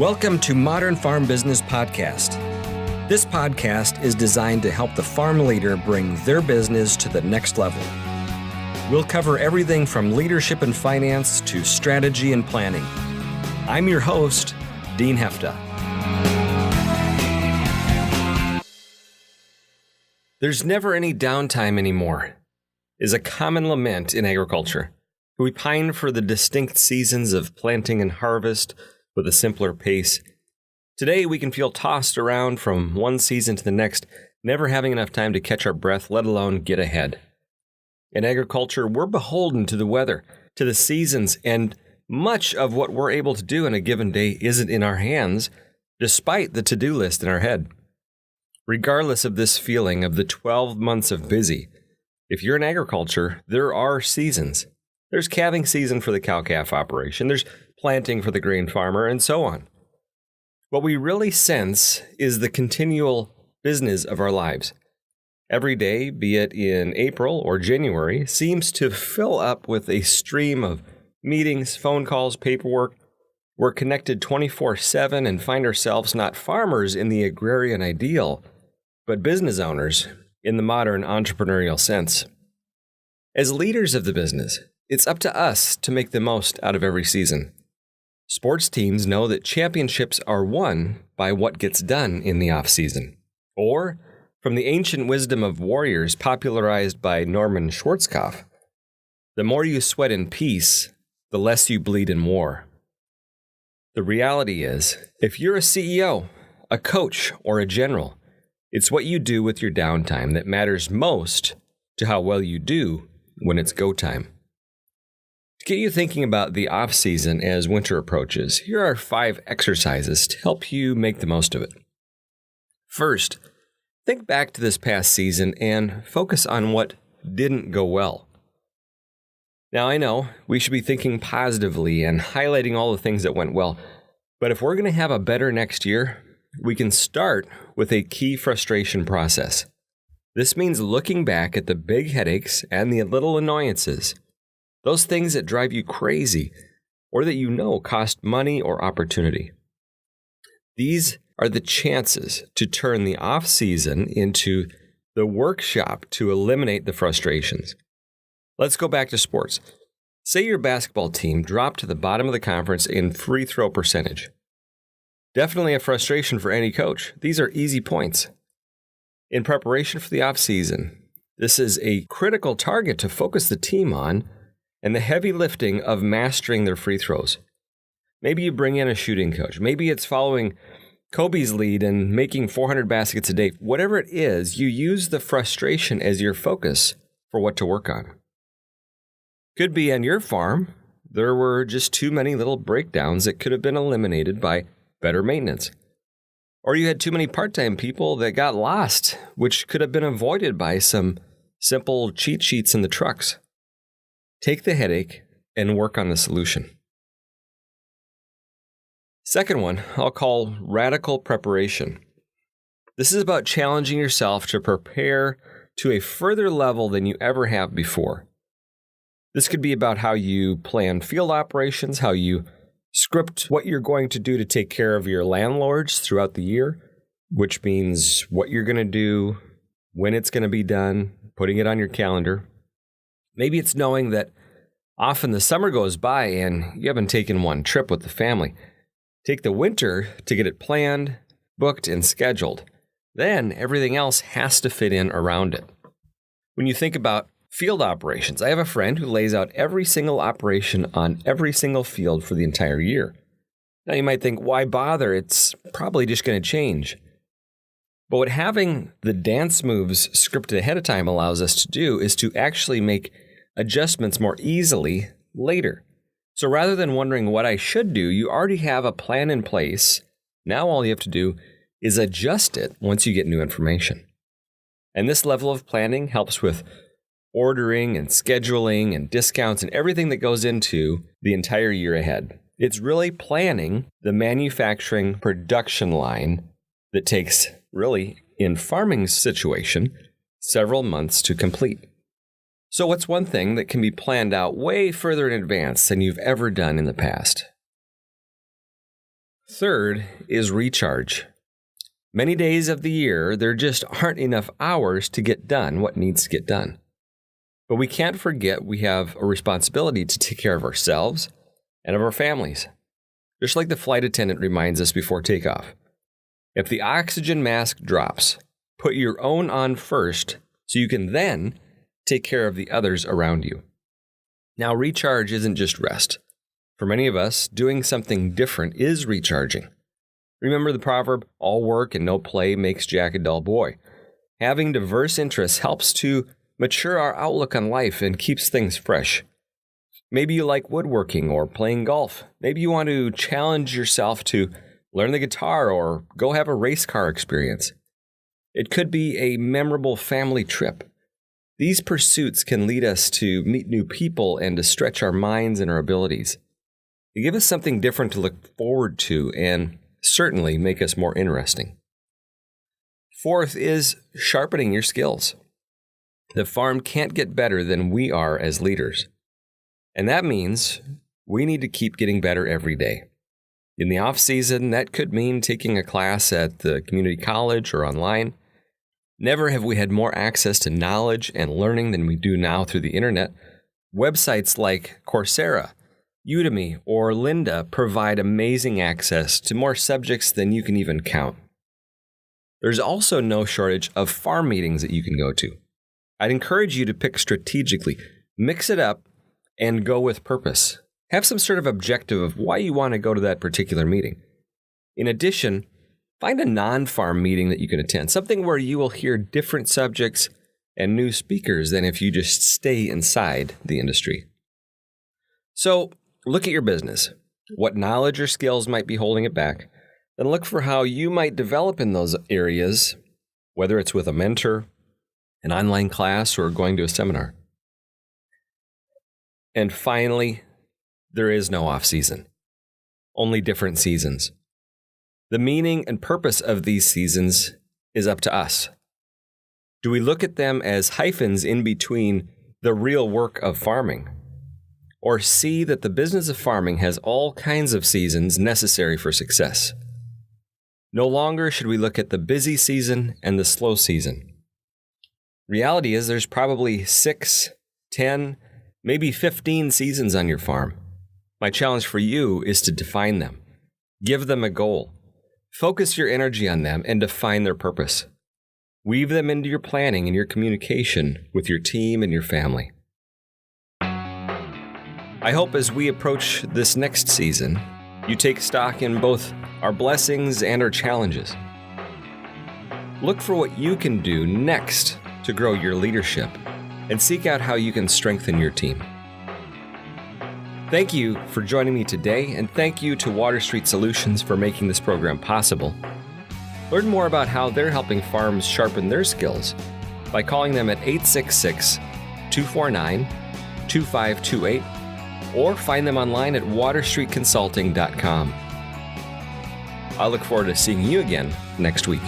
Welcome to Modern Farm Business Podcast. This podcast is designed to help the farm leader bring their business to the next level. We'll cover everything from leadership and finance to strategy and planning. I'm your host, Dean Hefta. There's never any downtime anymore, is a common lament in agriculture. We pine for the distinct seasons of planting and harvest with a simpler pace. Today, we can feel tossed around from one season to the next, never having enough time to catch our breath, let alone get ahead. In agriculture, we're beholden to the weather, to the seasons, and much of what we're able to do in a given day isn't in our hands, despite the to-do list in our head. Regardless of this feeling of the 12 months of busy, if you're in agriculture, there are seasons. There's calving season for the cow-calf operation, there's planting for the grain farmer, and so on. What we really sense is the continual business of our lives. Every day, be it in April or January, seems to fill up with a stream of meetings, phone calls, paperwork. We're connected 24/7 and find ourselves not farmers in the agrarian ideal, but business owners in the modern entrepreneurial sense. As leaders of the business, it's up to us to make the most out of every season. Sports teams know that championships are won by what gets done in the off-season. Or, from the ancient wisdom of warriors popularized by Norman Schwarzkopf, the more you sweat in peace, the less you bleed in war. The reality is, if you're a CEO, a coach, or a general, it's what you do with your downtime that matters most to how well you do when it's go time. To get you thinking about the off-season as winter approaches, here are 5 exercises to help you make the most of it. First, think back to this past season and focus on what didn't go well. Now, I know we should be thinking positively and highlighting all the things that went well, but if we're going to have a better next year, we can start with a key frustration process. This means looking back at the big headaches and the little annoyances, those things that drive you crazy or that you know cost money or opportunity. These are the chances to turn the off-season into the workshop to eliminate the frustrations. Let's go back to sports. Say your basketball team dropped to the bottom of the conference in free throw percentage. Definitely a frustration for any coach. These are easy points. In preparation for the off-season, this is a critical target to focus the team on and the heavy lifting of mastering their free throws. Maybe you bring in a shooting coach. Maybe it's following Kobe's lead and making 400 baskets a day. Whatever it is, you use the frustration as your focus for what to work on. Could be on your farm, there were just too many little breakdowns that could have been eliminated by better maintenance. Or you had too many part-time people that got lost, which could have been avoided by some simple cheat sheets in the trucks. Take the headache and work on the solution. Second one, I'll call radical preparation. This is about challenging yourself to prepare to a further level than you ever have before. This could be about how you plan field operations, how you script what you're going to do to take care of your landlords throughout the year, which means what you're going to do, when it's going to be done, putting it on your calendar. Maybe it's knowing that often the summer goes by and you haven't taken one trip with the family. Take the winter to get it planned, booked, and scheduled. Then everything else has to fit in around it. When you think about field operations, I have a friend who lays out every single operation on every single field for the entire year. Now you might think, why bother? It's probably just going to change. But what having the dance moves scripted ahead of time allows us to do is to actually make adjustments more easily later. So rather than wondering what I should do, you already have a plan in place. Now all you have to do is adjust it once you get new information. And this level of planning helps with ordering and scheduling and discounts and everything that goes into the entire year ahead. It's really planning the manufacturing production line that takes, really, in farming situation, several months to complete. So what's one thing that can be planned out way further in advance than you've ever done in the past? Third is recharge. Many days of the year, there just aren't enough hours to get done what needs to get done. But we can't forget we have a responsibility to take care of ourselves and of our families. Just like the flight attendant reminds us before takeoff. If the oxygen mask drops, put your own on first so you can then take care of the others around you. Now, recharge isn't just rest. For many of us, doing something different is recharging. Remember the proverb, all work and no play makes Jack a dull boy. Having diverse interests helps to mature our outlook on life and keeps things fresh. Maybe you like woodworking or playing golf. Maybe you want to challenge yourself to learn the guitar or go have a race car experience. It could be a memorable family trip. These pursuits can lead us to meet new people and to stretch our minds and our abilities. They give us something different to look forward to and certainly make us more interesting. Fourth is sharpening your skills. The farm can't get better than we are as leaders. And that means we need to keep getting better every day. In the off-season, that could mean taking a class at the community college or online. Never have we had more access to knowledge and learning than we do now through the internet. Websites like Coursera, Udemy, or Lynda provide amazing access to more subjects than you can even count. There's also no shortage of farm meetings that you can go to. I'd encourage you to pick strategically, mix it up, and go with purpose. Have some sort of objective of why you want to go to that particular meeting. In addition, find a non-farm meeting that you can attend, something where you will hear different subjects and new speakers than if you just stay inside the industry. So, look at your business. What knowledge or skills might be holding it back? Then look for how you might develop in those areas, whether it's with a mentor, an online class, or going to a seminar. And finally, there is no off-season, only different seasons. The meaning and purpose of these seasons is up to us. Do we look at them as hyphens in between the real work of farming? Or see that the business of farming has all kinds of seasons necessary for success? No longer should we look at the busy season and the slow season. Reality is there's probably 6, 10, maybe 15 seasons on your farm. My challenge for you is to define them. Give them a goal. Focus your energy on them and define their purpose. Weave them into your planning and your communication with your team and your family. I hope as we approach this next season, you take stock in both our blessings and our challenges. Look for what you can do next to grow your leadership and seek out how you can strengthen your team. Thank you for joining me today, and thank you to Water Street Solutions for making this program possible. Learn more about how they're helping farms sharpen their skills by calling them at 866-249-2528 or find them online at waterstreetconsulting.com. I look forward to seeing you again next week.